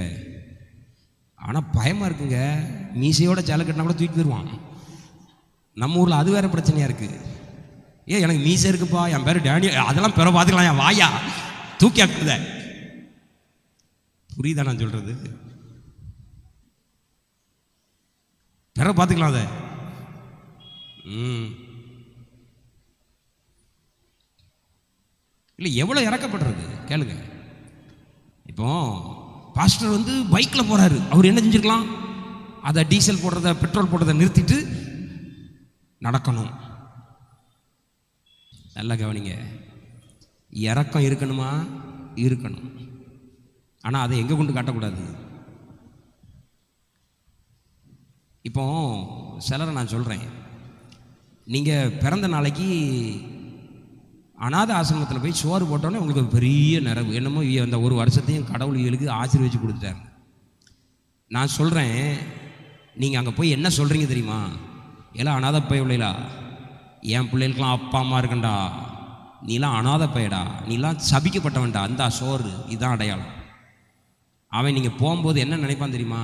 ஆனால் பயமாக இருக்குங்க, மீசையோட சேலை கட்டினா கூட தூக்கி தருவான். நம்ம ஊரில் அது வேறு பிரச்சனையாக இருக்குது. எனக்கு மீசை இருக்குப்பா, என் பேர் டேனி, அதெல்லாம் பெற பார்த்துக்கலாம், என் வாயா தூக்கி ஆக்குத. புரியுதா நான் சொல்கிறது? பெற பார்த்துக்கலாம் அதை. இல்லை, எவ்வளோ இறக்கப்படுறது கேளுங்க. இப்போ பாஸ்டர் வந்து பைக்கில் போகிறாரு, அவர் என்ன செஞ்சுருக்கலாம்? அதை டீசல் போடுறத, பெட்ரோல் போடுறதை நிறுத்திட்டு நடக்கணும். நல்லா கவனிங்க, இறக்கம் இருக்கணுமா? இருக்கணும். ஆனால் அதை எங்கே கொண்டு காட்டக்கூடாது. இப்போ சிலரை நான் சொல்கிறேன், நீங்கள் பிறந்த நாளைக்கு அநாத ஆசிரமத்தில் போய் சோறு போட்டோன்னே உங்களுக்கு ஒரு பெரிய நிறைவு, என்னமோ அந்த ஒரு வருஷத்தையும் கடவுள் இவளுக்கு ஆசீர்வதிச்சு கொடுத்துட்டாரு. நான் சொல்கிறேன், நீங்கள் அங்கே போய் என்ன சொல்கிறீங்க தெரியுமா? எல்லாம் அநாத பைய பிள்ளைகளா, என் பிள்ளைகளுக்கெல்லாம் அப்பா அம்மா இருக்கண்டா, நீலாம் அநாத பையடா, நீலாம் சபிக்கப்பட்டவன்டா, அந்த சோறு இதுதான் அடையாளம். அவன் நீங்கள் போகும்போது என்ன நினைப்பான் தெரியுமா?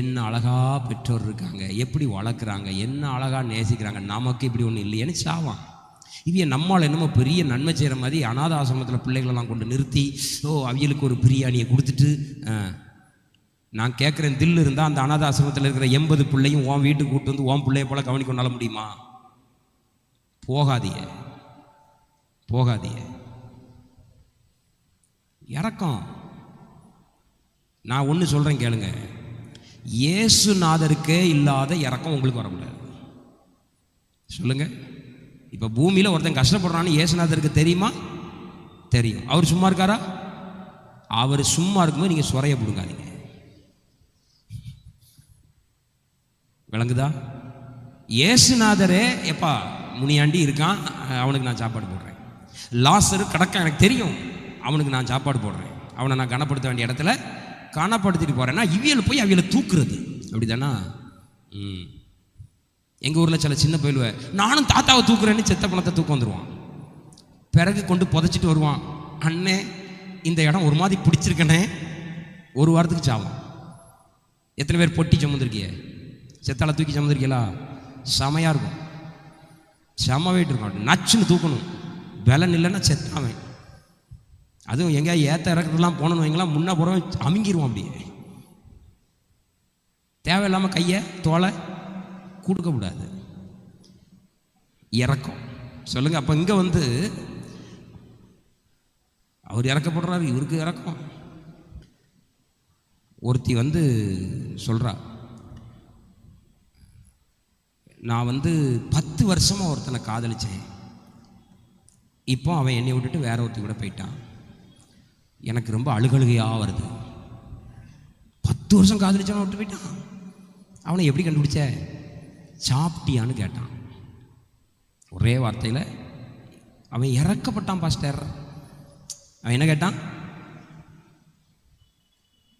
என்ன அழகா பெற்றோர் இருக்காங்க, எப்படி வளர்க்குறாங்க, என்ன அழகா நேசிக்கிறாங்க, நமக்கு இப்படி ஒன்றும் இல்லையேன்னு சாவான். இவங்க நம்மால் என்னமோ பெரிய நன்மை செய்கிற மாதிரி அநாத ஆசிரமத்தில் பிள்ளைகளெல்லாம் கொண்டு நிறுத்தி, அவங்களுக்கு ஒரு பிரியாணியை கொடுத்துட்டு. நான் கேட்குறேன், தில் இருந்தால் அந்த அநாத ஆசிரமத்தில் இருக்கிற 80 பிள்ளையும் உன் வீட்டுக்கு கூப்பிட்டு வந்து உன் பிள்ளைய போல கவனிக்கொண்டால முடியுமா? போகாதீங்க, போகாதீங்க. இறக்கம். நான் ஒன்று சொல்கிறேன் கேளுங்க, இயேசுநாதருக்கே இல்லாத இறக்கம் உங்களுக்கு வரக்கூடாது. சொல்லுங்க. இப்போ பூமியில் ஒருத்தன் கஷ்டப்படுறான்னு இயேசுநாதருக்கு தெரியுமா? தெரியும். அவர் சும்மா இருக்காரா? அவர் சும்மா இருக்கும்போது நீங்கள் சொறைய பிடுங்காதீங்க. விளங்குதா? இயேசுநாதரே எப்பா முனியாண்டி இருக்கான், அவனுக்கு நான் சாப்பாடு போடுறேன். லாசரு கடக்க எனக்கு தெரியும், அவனுக்கு நான் சாப்பாடு போடுறேன். அவனை நான் கனப்படுத்த வேண்டிய இடத்துல கனப்படுத்திட்டு போகிறேன்னா இவியல் போய் அவியலை தூக்குறது, அப்படி தானா? எங்கள் ஊரில் சில சின்ன பயிலுவை நானும் தாத்தாவை தூக்குறேன்னு செத்த பணத்தை தூக்க வந்துடுவான். பிறகு கொண்டு புதைச்சிட்டு வருவான். அண்ணே இந்த இடம் ஒரு மாதிரி பிடிச்சிருக்கனே, ஒரு வாரத்துக்கு சாவும். எத்தனை பேர் பொட்டி சுமந்துருக்கிய? செத்தால தூக்கி சுமந்துருக்கீங்களா? செமையாக இருக்கும், செம வெயிட் இருக்கும், நச்சுன்னு தூக்கணும். பலன் இல்லைன்னா செத்தாவன். அதுவும் எங்கேயா ஏற்ற இறக்கிறதுலாம் போனோன்னு வைங்களாம், முன்ன புறம் அமுங்கிடுவோம். அப்படியே தேவையில்லாமல் கையை தோலை கொடுக்கக்கூடாது. இறக்கம் சொல்லுங்க. அப்போ இங்கே வந்து அவர் இறக்கப்படுறாரு, இவருக்கு இறக்கம். ஒருத்தி வந்து சொல்கிறா, நான் வந்து 10 வருஷமாக ஒருத்தனை காதலிச்சேன், இப்போ அவன் என்னை விட்டுட்டு வேற ஒருத்தி கூட போயிட்டான், எனக்கு ரொம்ப அழுகழுகையாக வருது. 10 வருஷம் காதலிச்சவனை விட்டு போயிட்டான். அவனை எப்படி கண்டுபிடிச்ச? சாப்பிட்டியான்னு கேட்டான். ஒரே வார்த்தையில் அவன் இறக்கப்பட்டான் பாஸ்டர். அவன் என்ன கேட்டான்?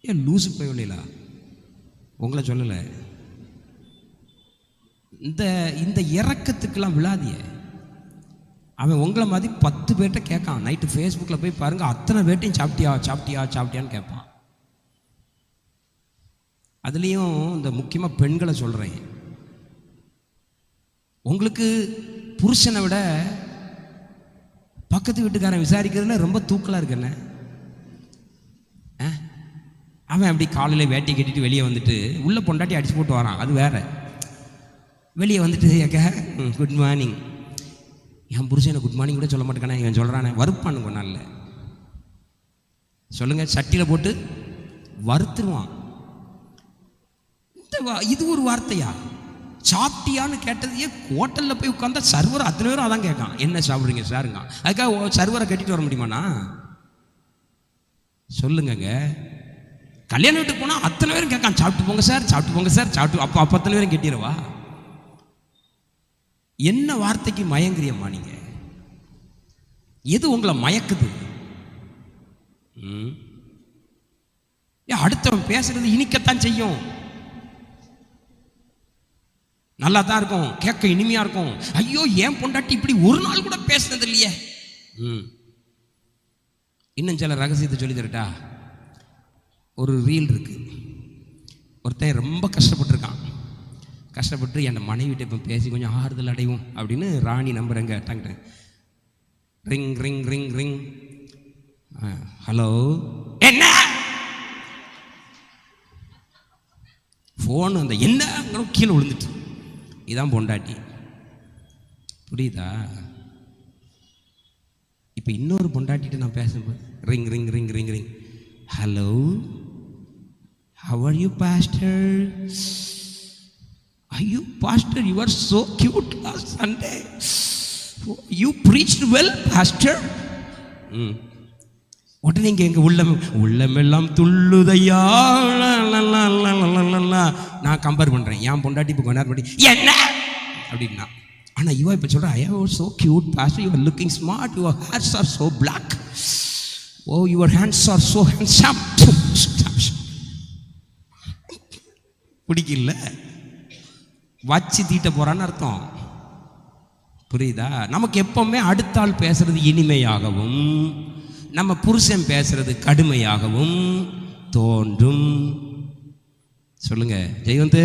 ஏன் லூசு போயிடலா? உங்களை சொல்லலை. இந்த இறக்கத்துக்கெல்லாம் விழாதிய. அவன் உங்களை மாதிரி 10 பேர்கிட்ட கேட்கான். நைட்டு ஃபேஸ்புக்கில் போய் பாருங்கள், அத்தனை பேர்ட்டையும் சாப்பிட்டியா சாப்பிட்டியா சாப்பிட்டியான்னு கேட்பான். அதுலேயும் இந்த முக்கியமாக பெண்களை சொல்கிறேன், உங்களுக்கு புருஷனை விட பக்கத்து வீட்டுக்காரன் விசாரிக்கிறதுல ரொம்ப தூக்கலாக இருக்குண்ணே. அவன் அப்படி காலையில் வேட்டி கட்டிட்டு வெளியே வந்துட்டு உள்ள பொண்டாட்டி அடிச்சு போட்டு வரான், அது வேற. வெளியே வந்துட்டு ஏக்க குட் மார்னிங், என் புருஷனை குட் மார்னிங் கூட சொல்ல மாட்டேங்கானே, இவன் சொல்கிறானே வறுப்பானு கொண்டால. சொல்லுங்க, சட்டியில் போட்டு வறுத்துருவான். இது ஒரு வார்த்தையா? சாப்பிட்டியான்னு கேட்டதையே ஹோட்டலில் போய் உட்காந்தா சர்வர் அத்தனை பேரும் அதான் கேட்கான், என்ன சாப்பிட்றீங்க சாருங்க. அதுக்காக சர்வரை கட்டிட்டு வர முடியுமாண்ணா? சொல்லுங்க. கல்யாண வீட்டுக்கு போனால் அத்தனை பேரும் கேட்கான், சாப்பிட்டு போங்க சார், சாப்பிட்டு போங்க சார், சாப்பிட்டு. அப்போ அத்தனை பேரும் கட்டிடுவா? என்ன வார்த்தைக்கு மயங்குறியம்மா நீங்க? எது உங்களை மயக்குது? அடுத்தவன் பேசுறது இனிக்கத்தான் செய்யும், நல்லா தான் இருக்கும், கேட்க இனிமையா இருக்கும். ஐயோ ஏன் பொண்டாட்டி இப்படி ஒரு நாள் கூட பேசுனது இல்லையே. இன்னும் சில ரகசியத்தை சொல்லி தரட்டா? ஒரு ரீல் இருக்கு, ஒருத்தன் ரொம்ப கஷ்டப்பட்டுருக்கான். கஷ்டப்பட்டு என் மனைவிட்ட இப்போ பேசி கொஞ்சம் ஆறுதல் அடையும் அப்படின்னு ராணி நம்பர் எங்க டாங்கிட்ட ring ring ring ring. Hello, என்ன ஃபோன் அந்த என்ன கீழே விழுந்துட்டு. இதான் பொண்டாட்டி, புரியுதா? இப்போ இன்னொரு பொண்டாட்டிட்டு நான் பேசும்போது ring ring ring ring ring. Hello, how are you pastor? ஐயோ pastor, you are so cute last Sunday. You preached well, pastor. உடனே இங்கே எங்கள் உள்ளமெல்லாம் துள்ளுதையா. நான் கம்பேர் பண்ணுறேன், என் பொண்டாட்டி இப்போ கொஞ்ச நேரம் பண்ணி என்ன அப்படின்னா. ஆனால் இவா இப்போ சொல்கிறேன், I R so cute pastor, you are looking smart, your hairs are so black, oh your hands are so handsome. பிடிக்கல, வச்சு தீட்ட போறான்னு அர்த்தம், புரியுதா? நமக்கு எப்பவுமே அடுத்த ஆள் பேசுறது இனிமையாகவும் நம்ம புருஷன் பேசுறது கடுமையாகவும் தோன்றும். சொல்லுங்க ஜெயவந்து.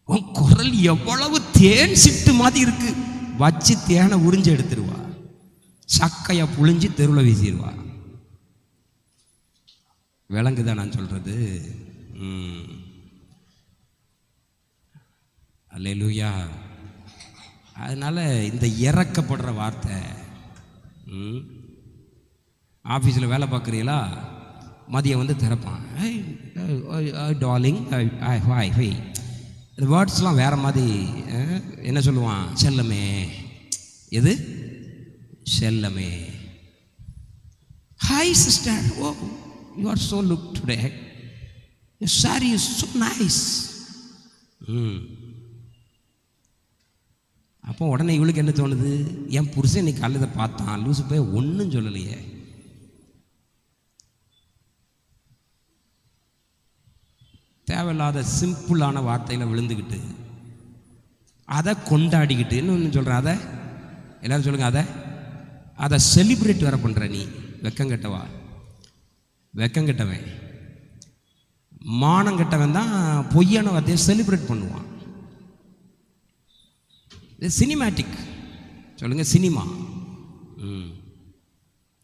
உன் குரல் எவ்வளவு தேன் சிட்டு மாதிரி இருக்கு, வச்சு தேனை உறிஞ்சு எடுத்துருவா, சக்கையா புழிஞ்சு தெருவில் வீசிடுவா. விளங்குதான் நான் சொல்றது? அல்லேலூயா. அதனால இந்த இறக்கப்படுற வார்த்தை, ஆஃபீஸில் வேலை பார்க்குறீங்களா, மதியம் வந்து திறப்பான், டார்லிங், இந்த வேர்ட்ஸ்லாம் வேற மாதிரி. என்ன சொல்லுவான்? செல்லமே. எது செல்லமே? Hi sister, oh you are so look today. your saree is so nice. அப்போ உடனே இவளுக்கு என்ன தோணுது, என் புருஷன் இன்னைக்கு காலையில் இதை பார்த்தான், லூசு போய் ஒன்றும் சொல்லலையே. தேவையில்லாத சிம்பிளான வார்த்தையில் விழுந்துக்கிட்டு அதை கொண்டாடிக்கிட்டு இன்னொன்று சொல்கிறேன், அதை எல்லாரும் சொல்லுங்கள், அதை செலிப்ரேட் வேற பண்ணுற நீ. வெக்கங்கெட்டவா, வெக்கங்கெட்டவன், மானங்கெட்டவன் தான் பொய்யான வார்த்தையை செலிப்ரேட் பண்ணுவான். இது சினிமேட்டிக், சொல்லுங்க, சினிமா.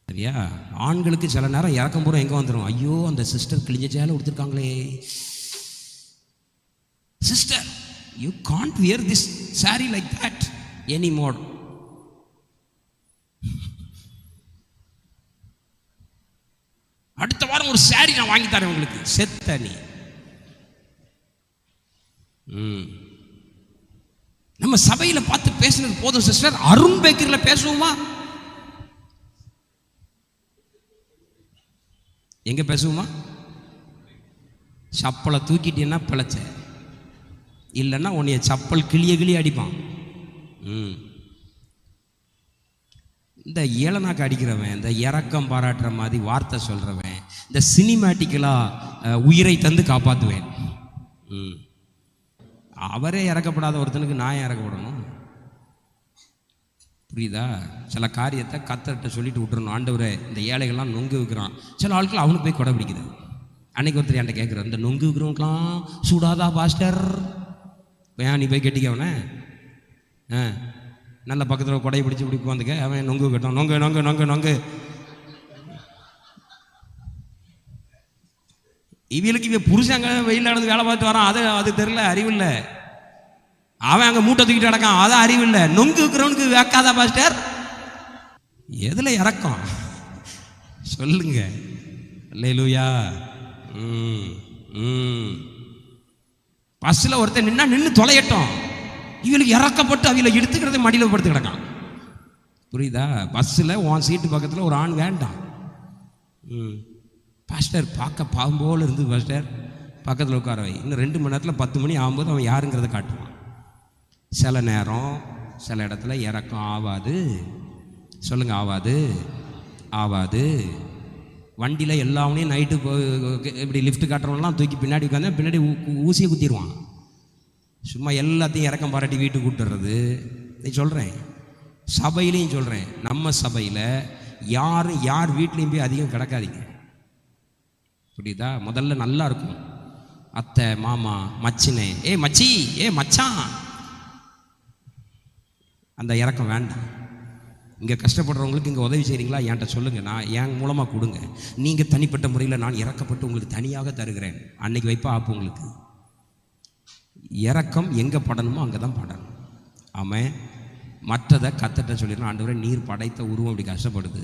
சரியா? ஆண்களுக்கு சில நேரம் இறக்கம் பூரா எங்கே வந்துடும், ஐயோ அந்த சிஸ்டர் கிழிஞ்ச சேலை கொடுத்துருக்காங்களே, sister you can't wear this sari like that any more. அடுத்த வாரம் ஒரு சாரி நான் வாங்கி தரேன் உங்களுக்கு. செத்த நீ. நம்ம சபையில பார்த்து பேசுனது போதும் சிஸ்டர். அருண் பேக்கரியில் பேசுவோமா? எங்க பேசுவோமா? சப்பலை தூக்கிட்டீங்கன்னா பிழைச்ச, இல்லைன்னா உன்னைய சப்பல் கிளிய அடிப்பான். இந்த ஏளனாக்கு அடிக்கிறவன், இந்த இறக்கம் பாராட்டுற மாதிரி வார்த்தை சொல்றவன், இந்த சினிமேட்டிக்கலா உயிரை தந்து காப்பாற்றுவேன். அவரே இறக்கப்படாத ஒருத்தனுக்கு நான் இறக்கப்படணும்? புரியுதா? சில காரியத்தை கத்தர்கிட்ட சொல்லிட்டு விட்டுறணும். ஆண்டவரே இந்த ஏழைகள்லாம் நொங்கு விற்கிறான், சில ஆட்கள் அவனுக்கு போய் கொடை பிடிக்குது. அன்னைக்கு ஒருத்தர் என்கிட்ட கேட்குறான், இந்த நொங்கு விற்கிறவங்களாம் சூடாதா பாஸ்டர்? ஏன் நீ போய் கேட்டிக்க அவனை, நல்ல பக்கத்தில் கொடையை பிடிச்சி இப்படி வந்துக்க, அவன் நொங்கு கட்டும், நொங்கு நொங்கு நொங்கு நொங்கு. இவளுக்கு இவன் புருஷங்க வெயில் நடந்து வேலை பார்த்து வரான், அது தெரியல, அறிவில்லை. அவன் அங்கே மூட்டை தூக்கிட்டு நடக்கான், அதான் அறிவில்லை. நொங்கு இருக்கிறவனுக்கு வைக்காதா பாஸ்டர்? எதுல இறக்கம் சொல்லுங்க. அல்லேலூயா. பஸ்ஸில் ஒருத்தர் நின்னா நின்று தொலையட்டும், இவளுக்கு இறக்கப்பட்டு அவளை எடுத்துக்கிறத மடியில் படுத்து கிடக்கான். புரியுதா? பஸ்ஸில் உன் சீட்டு பக்கத்தில் ஒரு ஆண் வேண்டாம். பாஸ்டர் பார்க்க பாவம் போல் இருந்து பாஸ்டர் பக்கத்தில் உட்கார வை. இன்னும் 2 மணி நேரத்தில் 10 மணி ஆகும்போது அவன் யாருங்கிறத காட்டுவான். சில நேரம் சில இடத்துல இறக்கம் ஆகாது. சொல்லுங்க, ஆகாது. வண்டியில் எல்லாவனையும் நைட்டு இப்படி லிஃப்ட் காட்டுறவங்களாம் தூக்கி பின்னாடி உட்காந்து பின்னாடி ஊசியை குத்திடுவான். சும்மா எல்லாத்தையும் இறக்கம் பாராட்டி வீட்டுக்கு கூட்டுறது. நீ சொல்கிறேன், சபையிலையும் சொல்கிறேன், நம்ம சபையில் யார் வீட்லேயும் போய் அதிகம் கிடக்காதீங்க. புரியுதா? முதல்ல நல்லா இருக்கும், அத்தை மாமா மச்சினே, மச்சி, மச்சான். அந்த இறக்கம் வேண்டாம். இங்கே கஷ்டப்படுறவங்களுக்கு இங்கே உதவி செய்கிறீங்களா, என்கிட்ட சொல்லுங்கள், நான் என் மூலமாக கொடுங்க. நீங்கள் தனிப்பட்ட முறையில் நான் இறக்கப்பட்டு உங்களுக்கு தனியாக தருகிறேன். அன்னைக்கு வைப்பா ஆப்பு. உங்களுக்கு இறக்கம் எங்கே படணுமோ அங்கே தான் படணும். அவன் மற்றதை கத்தட்ட சொல்லிடுறான், ஆண்டவரே நீர் படைத்த உருவம் இப்படி கஷ்டப்படுது,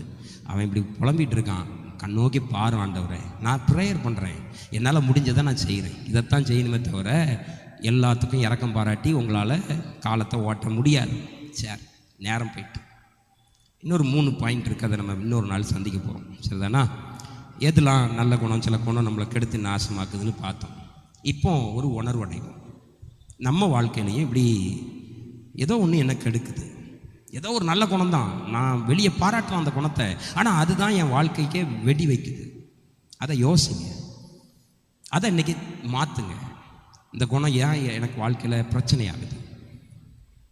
அவன் இப்படி புலம்பிகிட்டு இருக்கான், கண்ணோக்கி பாரு ஆண்டவரே. நான் ப்ரேயர் பண்ணுறேன், என்னால் முடிஞ்சதை நான் செய்கிறேன். இதைத்தான் செய்யணுமே தவிர எல்லாத்துக்கும் இறக்கம் பாராட்டி உங்களால் காலத்தை ஓட்ட முடியாது. சரி, நேரம் போயிட்டு இன்னொரு 3 பாயிண்ட் இருக்குது, அதை நம்ம இன்னொரு நாள் சந்திக்க போகிறோம். சரிதானா? எதுலாம் நல்ல குணம், சில குணம் நம்மளை கெடுத்து நாசமாக்குதுன்னு பார்த்தோம். இப்போ ஒரு உணர்வு அடைவோம். நம்ம வாழ்க்கையிலையும் இப்படி ஏதோ ஒன்று எனக்கு கெடுக்குது, ஏதோ ஒரு நல்ல குணம் தான், நான் வெளியே பாராட்டுறேன் அந்த குணத்தை, ஆனால் அதுதான் என் வாழ்க்கைக்கே வெடி வைக்குது. அதை யோசிங்க, அதை இன்னைக்கு மாற்றுங்க. இந்த குணம் ஏன் எனக்கு வாழ்க்கையில் பிரச்சனை ஆகுது?